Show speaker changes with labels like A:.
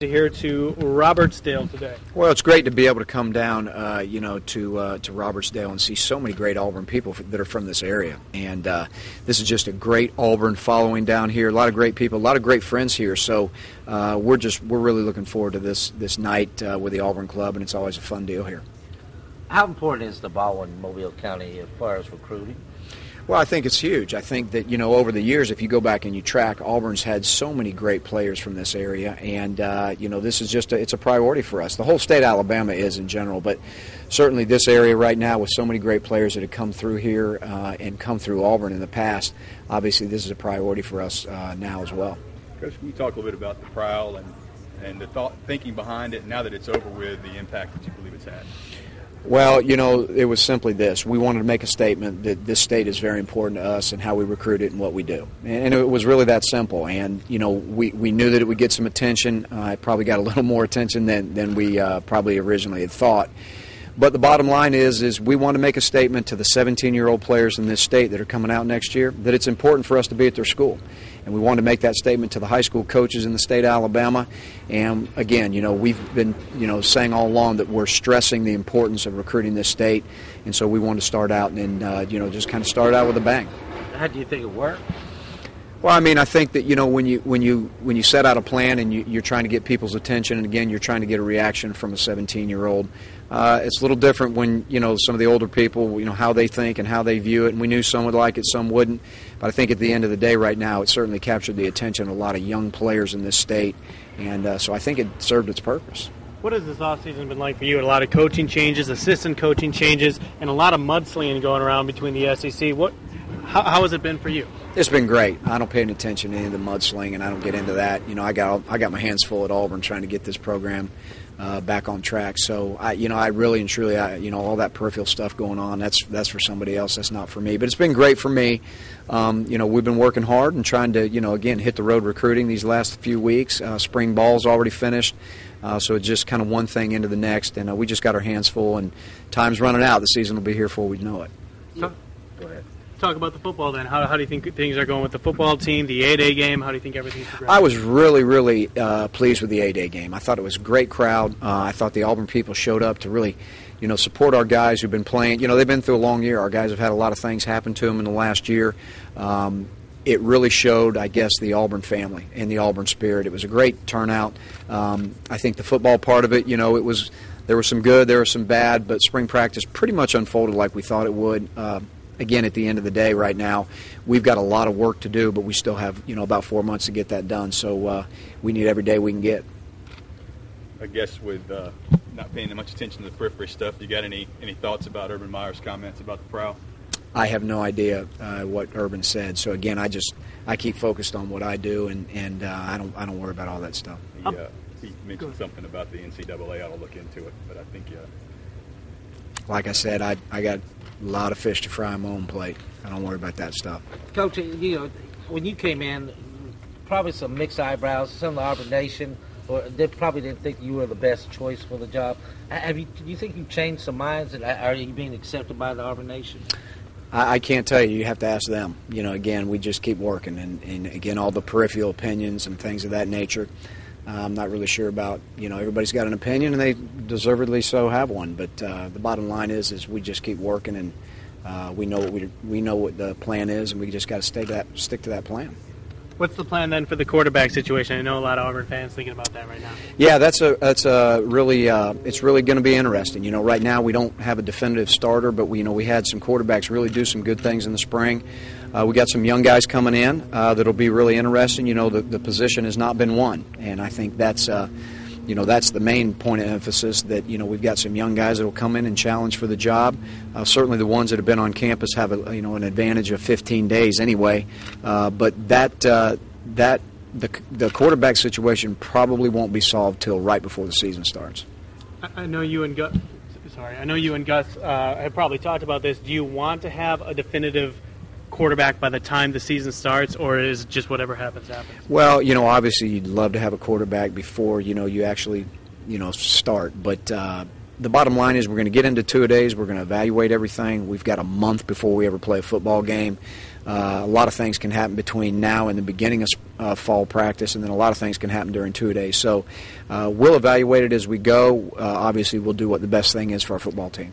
A: Here to Robertsdale today.
B: Well, it's great to be able to come down, to Robertsdale and see so many great Auburn people that are from this area. And this is just a great Auburn following down here. A lot of great people, a lot of great friends here. So we're really looking forward to this night with the Auburn Club, and it's always a fun deal here.
C: How important is the ball in Mobile County as far as recruiting?
B: Well, I think it's huge. I think that, over the years, if you go back and you track, Auburn's had so many great players from this area, and, this is it's a priority for us. The whole state of Alabama is in general, but certainly this area right now with so many great players that have come through here and come through Auburn in the past, obviously this is a priority for us now as well.
D: Coach, can you talk a little bit about the prowl and the thinking behind it, now that it's over with, the impact that you believe it's had?
B: Well, it was simply this. We wanted to make a statement that this state is very important to us and how we recruit it and what we do. And it was really that simple. And, we knew that it would get some attention. It probably got a little more attention than we probably originally had thought. But the bottom line is we want to make a statement to the 17-year-old players in this state that are coming out next year that it's important for us to be at their school. And we want to make that statement to the high school coaches in the state of Alabama. And, again, we've been, saying all along that we're stressing the importance of recruiting this state. And so we want to start out and, just kind of start out with a bang.
C: How do you think it worked?
B: Well, I think that, when you set out a plan and you're trying to get people's attention, and, again, you're trying to get a reaction from a 17-year-old, it's a little different when, some of the older people, how they think and how they view it. And we knew some would like it, some wouldn't. But I think at the end of the day right now, it certainly captured the attention of a lot of young players in this state. And so I think it served its purpose.
A: What has this offseason been like for you? A lot of coaching changes, assistant coaching changes, and a lot of mudslinging going around between the SEC. How has it been for you?
B: It's been great. I don't pay any attention to any of the mudslinging, and I don't get into that. I got my hands full at Auburn trying to get this program back on track. So I really and truly, all that peripheral stuff going on, that's for somebody else. That's not for me. But it's been great for me. We've been working hard and trying to, again, hit the road recruiting these last few weeks. Spring ball's already finished. So it's just kind of one thing into the next, and we just got our hands full, and time's running out. The season will be here before we know it.
A: Go ahead. Talk about the football then. How do you think things are going with the football team, the A-Day game? How do you think everything's progressing?
B: I was really, really pleased with the A-Day game. I thought it was a great crowd. I thought the Auburn people showed up to really, support our guys who've been playing. They've been through a long year. Our guys have had a lot of things happen to them in the last year. It really showed, I guess, the Auburn family and the Auburn spirit. It was a great turnout. I think the football part of it, there was some good, there was some bad, but spring practice pretty much unfolded like we thought it would. Again, at the end of the day right now, we've got a lot of work to do, but we still have, about 4 months to get that done. So we need every day we can get.
D: I guess with not paying that much attention to the periphery stuff, you got any thoughts about Urban Meyer's comments about the prowl?
B: I have no idea what Urban said. So again, I keep focused on what I do, and I don't worry about all that stuff.
D: He mentioned something about the NCAA. I'll look into it, but I think
B: like I said, I got a lot of fish to fry on my own plate. I don't worry about that stuff.
C: Coach, when you came in, probably some mixed eyebrows. Some of the Auburn Nation, or they probably didn't think you were the best choice for the job. Do you think you've changed some minds, and are you being accepted by the Auburn Nation?
B: I can't tell you. You have to ask them. Again, we just keep working, and again, all the peripheral opinions and things of that nature. I'm not really sure about, everybody's got an opinion, and they deservedly so have one. But the bottom line is we just keep working, and we know what the plan is, and we just got to stick to that plan.
A: What's the plan then for the quarterback situation? I know a lot of Auburn fans thinking about that right now.
B: Yeah, it's really going to be interesting. Right now we don't have a definitive starter, but we had some quarterbacks really do some good things in the spring. We got some young guys coming in that'll be really interesting. The position has not been won, and I think that's the main point of emphasis, that we've got some young guys that will come in and challenge for the job. Certainly the ones that have been on campus have an advantage of 15 days anyway. But the quarterback situation probably won't be solved till right before the season starts.
A: I know you and Gus have probably talked about this. Do you want to have a definitive quarterback by the time the season starts, or is it just whatever happens?
B: Well, obviously you'd love to have a quarterback before you actually start, but the bottom line is we're going to get into two-a-days. We're going to evaluate everything. We've got a month before we ever play a football game. A lot of things can happen between now and the beginning of fall practice, and then a lot of things can happen during two-a-days. So we'll evaluate it as we go. Obviously, we'll do what the best thing is for our football team.